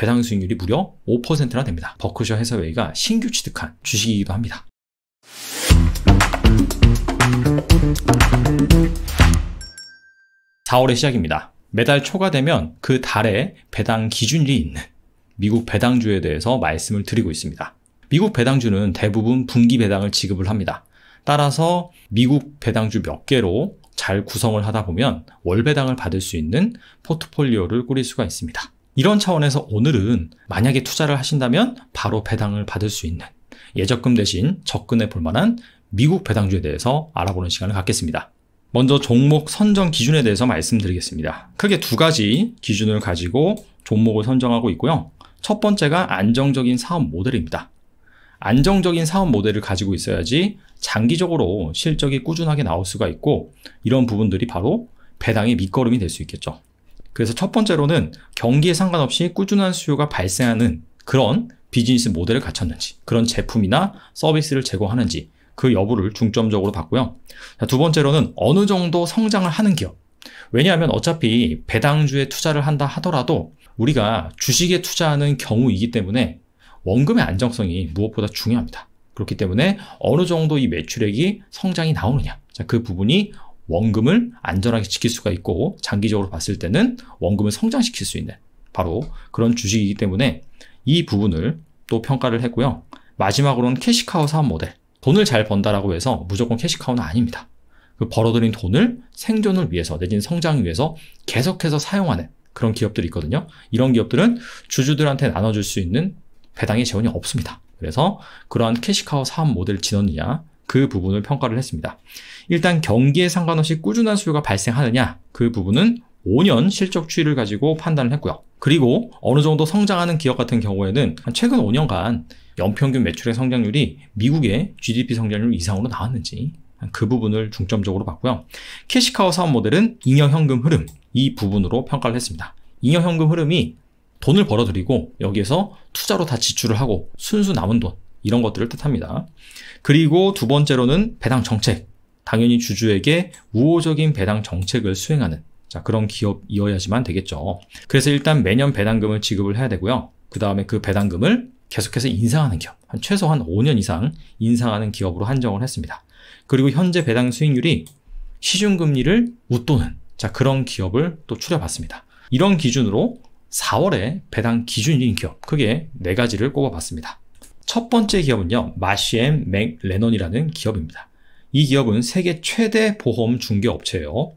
배당 수익률이 무려 5%나 됩니다. 버크셔 해서웨이가 신규 취득한 주식이기도 합니다. 4월의 시작입니다. 매달 초가 되면 그 달에 배당 기준일이 있는 미국 배당주에 대해서 말씀을 드리고 있습니다. 미국 배당주는 대부분 분기 배당을 지급을 합니다. 따라서 미국 배당주 몇 개로 잘 구성을 하다 보면 월 배당을 받을 수 있는 포트폴리오를 꾸릴 수가 있습니다. 이런 차원에서 오늘은 만약에 투자를 하신다면 바로 배당을 받을 수 있는 예적금 대신 접근해 볼 만한 미국 배당주에 대해서 알아보는 시간을 갖겠습니다. 먼저 종목 선정 기준에 대해서 말씀드리겠습니다. 크게 두 가지 기준을 가지고 종목을 선정하고 있고요. 첫 번째가 안정적인 사업 모델입니다. 안정적인 사업 모델을 가지고 있어야지 장기적으로 실적이 꾸준하게 나올 수가 있고 이런 부분들이 바로 배당의 밑거름이 될 수 있겠죠. 그래서 첫 번째로는 경기에 상관없이 꾸준한 수요가 발생하는 그런 비즈니스 모델을 갖췄는지, 그런 제품이나 서비스를 제공하는지 그 여부를 중점적으로 봤고요. 두 번째로는 어느 정도 성장을 하는 기업. 왜냐하면 어차피 배당주에 투자를 한다 하더라도 우리가 주식에 투자하는 경우이기 때문에 원금의 안정성이 무엇보다 중요합니다. 그렇기 때문에 어느 정도 이 매출액이 성장이 나오느냐. 자, 그 부분이 원금을 안전하게 지킬 수가 있고 장기적으로 봤을 때는 원금을 성장시킬 수 있는 바로 그런 주식이기 때문에 이 부분을 또 평가를 했고요. 마지막으로는 캐시카우 사업 모델. 돈을 잘 번다라고 해서 무조건 캐시카우는 아닙니다. 그 벌어들인 돈을 생존을 위해서 내지는 성장을 위해서 계속해서 사용하는 그런 기업들이 있거든요. 이런 기업들은 주주들한테 나눠줄 수 있는 배당의 재원이 없습니다. 그래서 그러한 캐시카우 사업 모델을 지녔느냐 그 부분을 평가를 했습니다. 일단 경기에 상관없이 꾸준한 수요가 발생하느냐 그 부분은 5년 실적 추이를 가지고 판단을 했고요. 그리고 어느 정도 성장하는 기업 같은 경우에는 최근 5년간 연평균 매출의 성장률이 미국의 GDP 성장률 이상으로 나왔는지 그 부분을 중점적으로 봤고요. 캐시카우 사업 모델은 잉여현금 흐름 이 부분으로 평가를 했습니다. 잉여현금 흐름이 돈을 벌어들이고 여기에서 투자로 다 지출을 하고 순수 남은 돈 이런 것들을 뜻합니다. 그리고 두 번째로는 배당 정책. 당연히 주주에게 우호적인 배당 정책을 수행하는 그런 기업이어야지만 되겠죠. 그래서 일단 매년 배당금을 지급을 해야 되고요. 그 다음에 그 배당금을 계속해서 인상하는 기업, 최소한 5년 이상 인상하는 기업으로 한정을 했습니다. 그리고 현재 배당 수익률이 시중금리를 웃도는 그런 기업을 또 추려봤습니다. 이런 기준으로 4월에 배당 기준인 기업 크게 4가지를 꼽아봤습니다. 첫 번째 기업은요, 마쉬 & 맥레넌이라는 기업입니다. 이 기업은 세계 최대 보험 중개업체예요.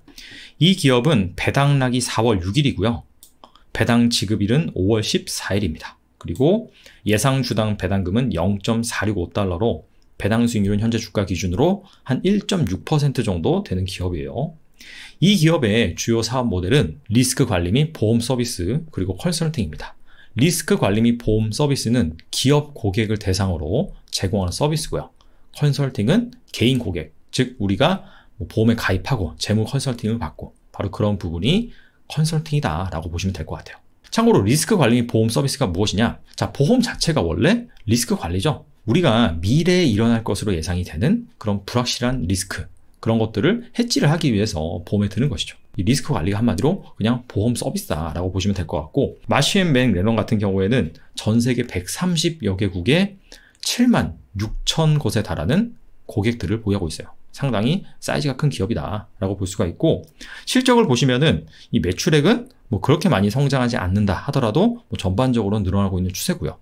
이 기업은 배당락이 4월 6일이고요. 배당 지급일은 5월 14일입니다. 그리고 예상 주당 배당금은 0.465달러로 배당 수익률은 현재 주가 기준으로 한 1.6% 정도 되는 기업이에요. 이 기업의 주요 사업 모델은 리스크 관리 및 보험 서비스 그리고 컨설팅입니다. 리스크 관리 및 보험 서비스는 기업 고객을 대상으로 제공하는 서비스고요. 컨설팅은 개인 고객, 즉 우리가 보험에 가입하고 재무 컨설팅을 받고 바로 그런 부분이 컨설팅이다 라고 보시면 될 것 같아요. 참고로 리스크 관리 및 보험 서비스가 무엇이냐? 자, 보험 자체가 원래 리스크 관리죠. 우리가 미래에 일어날 것으로 예상이 되는 그런 불확실한 리스크 그런 것들을 해지를 하기 위해서 보험에 드는 것이죠. 이 리스크 관리가 한마디로 그냥 보험 서비스다라고 보시면 될 것 같고 마쉬 & 맥레넌 같은 경우에는 전 세계 130여 개국에 7만 6천 곳에 달하는 고객들을 보유하고 있어요. 상당히 사이즈가 큰 기업이다라고 볼 수가 있고 실적을 보시면은 이 매출액은 그렇게 많이 성장하지 않는다 하더라도 전반적으로 늘어나고 있는 추세고요.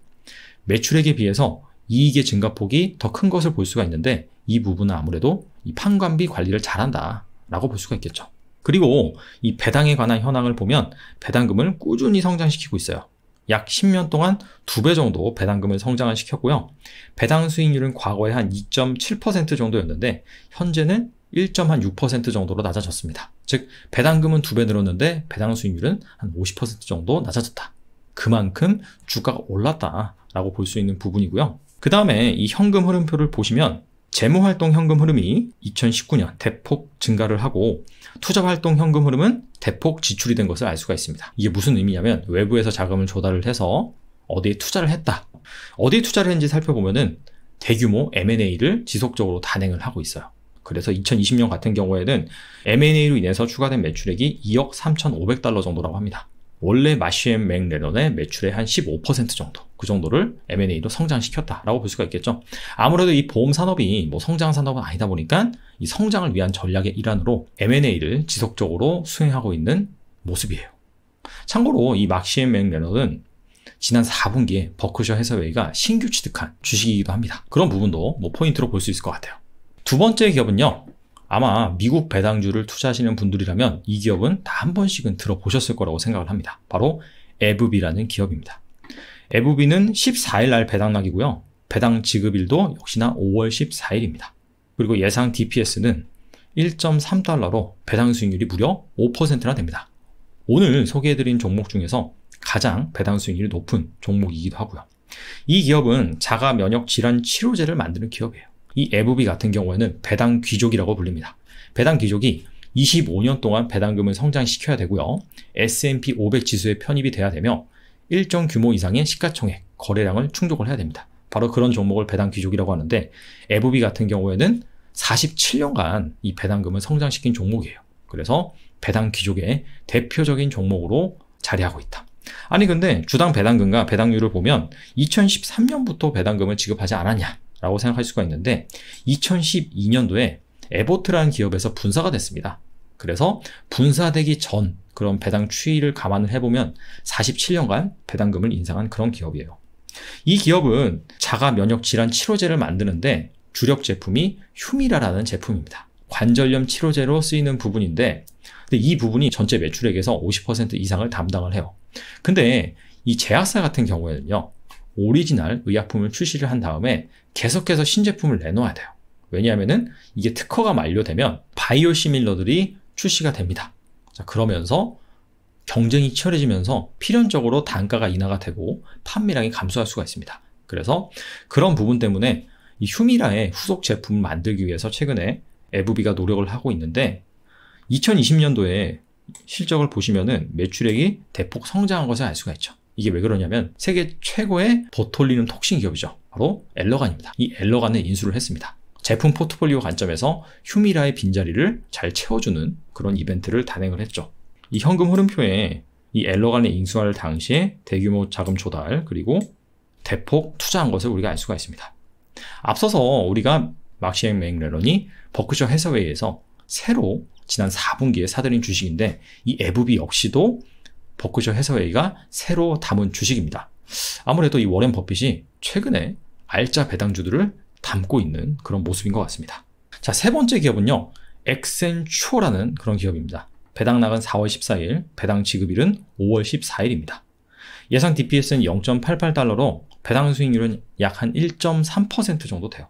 매출액에 비해서 이익의 증가폭이 더 큰 것을 볼 수가 있는데 이 부분은 아무래도 이 판관비 관리를 잘한다라고 볼 수가 있겠죠. 그리고 이 배당에 관한 현황을 보면 배당금을 꾸준히 성장시키고 있어요. 약 10년 동안 2배 정도 배당금을 성장을 시켰고요. 배당 수익률은 과거에 한 2.7% 정도였는데 현재는 1.6% 정도로 낮아졌습니다. 즉 배당금은 2배 늘었는데 배당 수익률은 한 50% 정도 낮아졌다. 그만큼 주가가 올랐다라고 볼 수 있는 부분이고요. 그 다음에 이 현금 흐름표를 보시면 재무활동 현금 흐름이 2019년 대폭 증가를 하고 투자활동 현금 흐름은 대폭 지출이 된 것을 알 수가 있습니다. 이게 무슨 의미냐면 외부에서 자금을 조달을 해서 어디에 투자를 했다. 어디에 투자를 했는지 살펴보면은 대규모 M&A를 지속적으로 단행을 하고 있어요. 그래서 2020년 같은 경우에는 M&A로 인해서 추가된 매출액이 2억 3,500달러 정도라고 합니다. 원래 마시앤 맥레넌의 매출의 한 15% 정도, 그 정도를 M&A로 성장시켰다라고 볼 수가 있겠죠. 아무래도 이 보험 산업이 뭐 성장 산업은 아니다 보니까 이 성장을 위한 전략의 일환으로 M&A를 지속적으로 수행하고 있는 모습이에요. 참고로 이 마시앤 맥레넌은 지난 4분기에 버크셔 해서웨이가 신규 취득한 주식이기도 합니다. 그런 부분도 뭐 포인트로 볼 수 있을 것 같아요. 두 번째 기업은요, 아마 미국 배당주를 투자하시는 분들이라면 이 기업은 다 한 번씩은 들어보셨을 거라고 생각을 합니다. 바로 에브비라는 기업입니다. 에브비는 14일 날 배당락이고요. 배당 지급일도 역시나 5월 14일입니다. 그리고 예상 DPS는 1.3달러로 배당 수익률이 무려 5%나 됩니다. 오늘 소개해드린 종목 중에서 가장 배당 수익률이 높은 종목이기도 하고요. 이 기업은 자가 면역 질환 치료제를 만드는 기업이에요. 이 에브비 같은 경우에는 배당 귀족이라고 불립니다. 배당 귀족이 25년 동안 배당금을 성장시켜야 되고요. S&P 500 지수에 편입이 돼야 되며 일정 규모 이상의 시가총액, 거래량을 충족을 해야 됩니다. 바로 그런 종목을 배당 귀족이라고 하는데, 에브비 같은 경우에는 47년간 이 배당금을 성장시킨 종목이에요. 그래서 배당 귀족의 대표적인 종목으로 자리하고 있다. 아니 근데 주당 배당금과 배당률을 보면 2013년부터 배당금을 지급하지 않았냐 라고 생각할 수가 있는데, 2012년도에 에보트라는 기업에서 분사가 됐습니다. 그래서 분사되기 전 그런 배당 추이를 감안을 해보면 47년간 배당금을 인상한 그런 기업이에요. 이 기업은 자가 면역 질환 치료제를 만드는데 주력 제품이 휴미라라는 제품입니다. 관절염 치료제로 쓰이는 부분인데, 근데 이 부분이 전체 매출액에서 50% 이상을 담당을 해요. 근데 이 제약사 같은 경우에는요, 오리지널 의약품을 출시를 한 다음에 계속해서 신제품을 내놓아야 돼요. 왜냐하면은 이게 특허가 만료되면 바이오 시밀러들이 출시가 됩니다. 자, 그러면서 경쟁이 치열해지면서 필연적으로 단가가 인하가 되고 판매량이 감소할 수가 있습니다. 그래서 그런 부분 때문에 이 휴미라의 후속 제품을 만들기 위해서 최근에 에브비가 노력을 하고 있는데, 2020년도에 실적을 보시면은 매출액이 대폭 성장한 것을 알 수가 있죠. 이게 왜 그러냐면 세계 최고의 보톨리눔 톡신 기업이죠. 바로 엘러간입니다. 이 엘러간을 인수를 했습니다. 제품 포트폴리오 관점에서 휴미라의 빈자리를 잘 채워주는 그런 이벤트를 단행을 했죠. 이 현금 흐름표에 이 엘러간의 인수할 당시에 대규모 자금 조달, 그리고 대폭 투자한 것을 우리가 알 수가 있습니다. 앞서서 우리가 마시앤 맥레넌이 버크셔 해서웨이에서 새로 지난 4분기에 사들인 주식인데, 이 에브비 역시도 버크셔 해서웨이가 새로 담은 주식입니다. 아무래도 이 워렌 버핏이 최근에 알짜 배당주들을 담고 있는 그런 모습인 것 같습니다. 자, 세 번째 기업은요, 엑센추어라는 그런 기업입니다. 배당락은 4월 14일, 배당 지급일은 5월 14일입니다. 예상 DPS는 0.88달러로 배당 수익률은 약 한 1.3% 정도 돼요.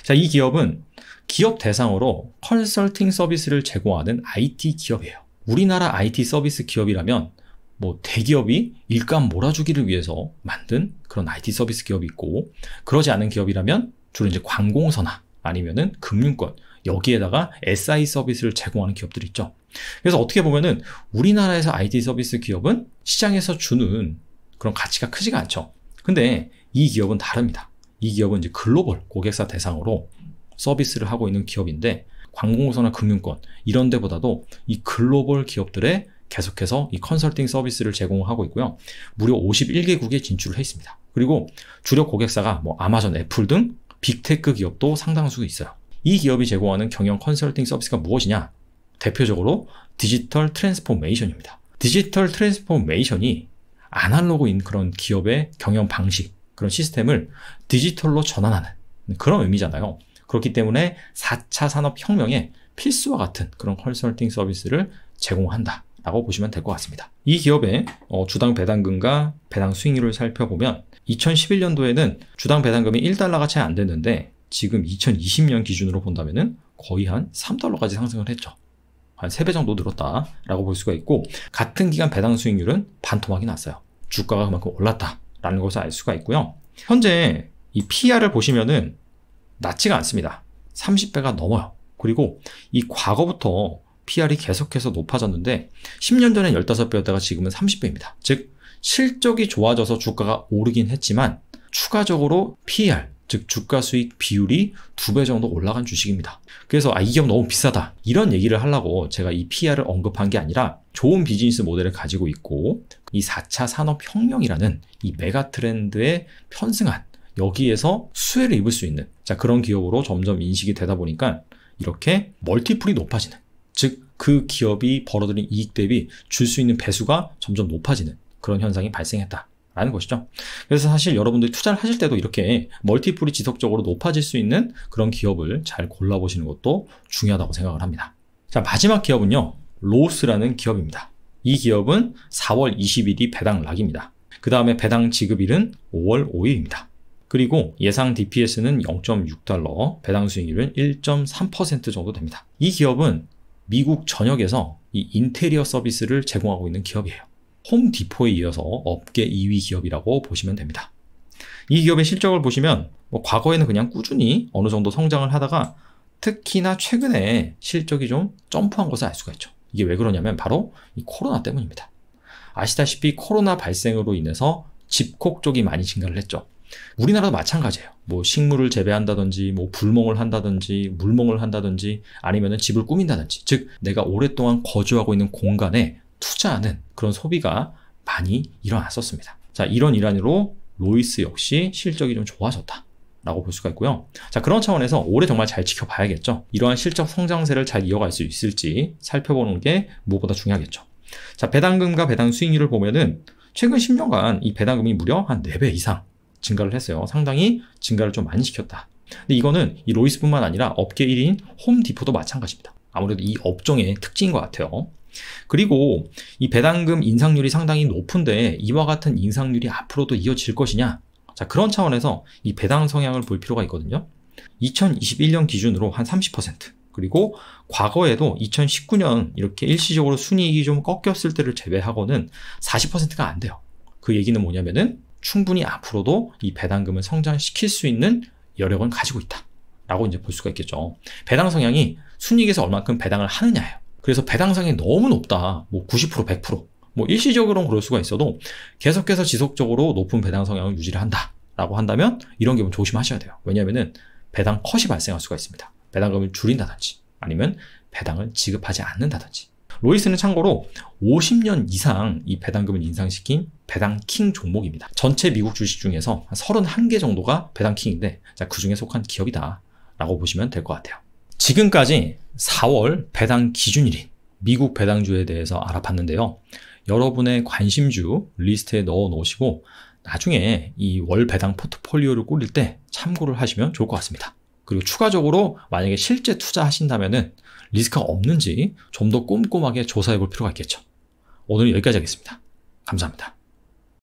자, 이 기업은 기업 대상으로 컨설팅 서비스를 제공하는 IT 기업이에요. 우리나라 IT 서비스 기업이라면 뭐 대기업이 일감 몰아주기를 위해서 만든 그런 IT 서비스 기업이 있고, 그러지 않은 기업이라면 주로 이제 관공서나 아니면은 금융권, 여기에다가 SI 서비스를 제공하는 기업들이 있죠. 그래서 어떻게 보면은 우리나라에서 IT 서비스 기업은 시장에서 주는 그런 가치가 크지가 않죠. 근데 이 기업은 다릅니다. 이 기업은 이제 글로벌 고객사 대상으로 서비스를 하고 있는 기업인데, 관공서나 금융권 이런 데보다도 이 글로벌 기업들에 계속해서 이 컨설팅 서비스를 제공하고 있고요. 무려 51개국에 진출을 해 있습니다. 그리고 주력 고객사가 뭐 아마존, 애플 등 빅테크 기업도 상당수 있어요. 이 기업이 제공하는 경영 컨설팅 서비스가 무엇이냐? 대표적으로 디지털 트랜스포메이션입니다. 디지털 트랜스포메이션이 아날로그인 그런 기업의 경영 방식, 그런 시스템을 디지털로 전환하는 그런 의미잖아요. 그렇기 때문에 4차 산업혁명의 필수와 같은 그런 컨설팅 서비스를 제공한다 라고 보시면 될 것 같습니다. 이 기업의 주당 배당금과 배당 수익률을 살펴보면 2011년도에는 주당 배당금이 1달러가 채 안 됐는데, 지금 2020년 기준으로 본다면은 거의 한 3달러까지 상승을 했죠. 한 3배 정도 늘었다라고 볼 수가 있고, 같은 기간 배당 수익률은 반토막이 났어요. 주가가 그만큼 올랐다라는 것을 알 수가 있고요. 현재 이 PR을 보시면은 낮지가 않습니다. 30배가 넘어요. 그리고 이 과거부터 PR이 계속해서 높아졌는데 10년 전엔 15배였다가 지금은 30배입니다. 즉 실적이 좋아져서 주가가 오르긴 했지만 추가적으로 PR, 즉 주가 수익 비율이 2배 정도 올라간 주식입니다. 그래서 이 기업 너무 비싸다 이런 얘기를 하려고 제가 이 PR을 언급한 게 아니라 좋은 비즈니스 모델을 가지고 있고 이 4차 산업혁명이라는 이 메가 트렌드에 편승한 여기에서 수혜를 입을 수 있는 그런 기업으로 점점 인식이 되다 보니까 이렇게 멀티플이 높아지는, 즉 그 기업이 벌어들인 이익 대비 줄 수 있는 배수가 점점 높아지는 그런 현상이 발생했다라는 것이죠. 그래서 사실 여러분들이 투자를 하실 때도 이렇게 멀티플이 지속적으로 높아질 수 있는 그런 기업을 잘 골라보시는 것도 중요하다고 생각을 합니다. 자, 마지막 기업은요, 로스라는 기업입니다. 이 기업은 4월 20일이 배당 락입니다. 그 다음에 배당 지급일은 5월 5일입니다. 그리고 예상 DPS는 0.6달러, 배당 수익률은 1.3% 정도 됩니다. 이 기업은 미국 전역에서 이 인테리어 서비스를 제공하고 있는 기업이에요. 홈디포에 이어서 업계 2위 기업이라고 보시면 됩니다. 이 기업의 실적을 보시면 과거에는 그냥 꾸준히 어느 정도 성장을 하다가 특히나 최근에 실적이 좀 점프한 것을 알 수가 있죠. 이게 왜 그러냐면 바로 이 코로나 때문입니다. 아시다시피 코로나 발생으로 인해서 집콕 쪽이 많이 증가를 했죠. 우리나라도 마찬가지예요. 식물을 재배한다든지, 불멍을 한다든지, 물멍을 한다든지, 아니면은 집을 꾸민다든지, 즉 내가 오랫동안 거주하고 있는 공간에 투자하는 그런 소비가 많이 일어났었습니다. 자, 이런 일환으로 로이스 역시 실적이 좀 좋아졌다라고 볼 수가 있고요. 자, 그런 차원에서 올해 정말 잘 지켜봐야겠죠. 이러한 실적 성장세를 잘 이어갈 수 있을지 살펴보는 게 무엇보다 중요하겠죠. 자, 배당금과 배당 수익률을 보면은 최근 10년간 이 배당금이 무려 한 4배 이상 증가를 했어요. 상당히 증가를 좀 많이 시켰다. 근데 이거는 이 로이스뿐만 아니라 업계 1위인 홈디포도 마찬가지입니다. 아무래도 이 업종의 특징인 것 같아요. 그리고 이 배당금 인상률이 상당히 높은데 이와 같은 인상률이 앞으로도 이어질 것이냐? 자, 그런 차원에서 이 배당 성향을 볼 필요가 있거든요. 2021년 기준으로 한 30%, 그리고 과거에도 2019년 이렇게 일시적으로 순이익이 좀 꺾였을 때를 제외하고는 40%가 안 돼요. 그 얘기는 뭐냐면은 충분히 앞으로도 이 배당금을 성장시킬 수 있는 여력은 가지고 있다 라고 이제 볼 수가 있겠죠. 배당 성향이 순이익에서 얼만큼 배당을 하느냐예요. 그래서 배당 성향이 너무 높다, 90%, 100%, 일시적으로는 그럴 수가 있어도 계속해서 지속적으로 높은 배당 성향을 유지를 한다 라고 한다면 이런 기업은 조심하셔야 돼요. 왜냐하면은 배당 컷이 발생할 수가 있습니다. 배당금을 줄인다든지 아니면 배당을 지급하지 않는다든지. 로이스는 참고로 50년 이상 이 배당금을 인상시킨 배당킹 종목입니다. 전체 미국 주식 중에서 한 31개 정도가 배당킹인데 그 중에 속한 기업이다 라고 보시면 될 것 같아요. 지금까지 4월 배당 기준일인 미국 배당주에 대해서 알아봤는데요. 여러분의 관심주 리스트에 넣어 놓으시고 나중에 이 월 배당 포트폴리오를 꾸릴 때 참고를 하시면 좋을 것 같습니다. 그리고 추가적으로 만약에 실제 투자하신다면은 리스크가 없는지 좀 더 꼼꼼하게 조사해 볼 필요가 있겠죠. 오늘 여기까지 하겠습니다. 감사합니다.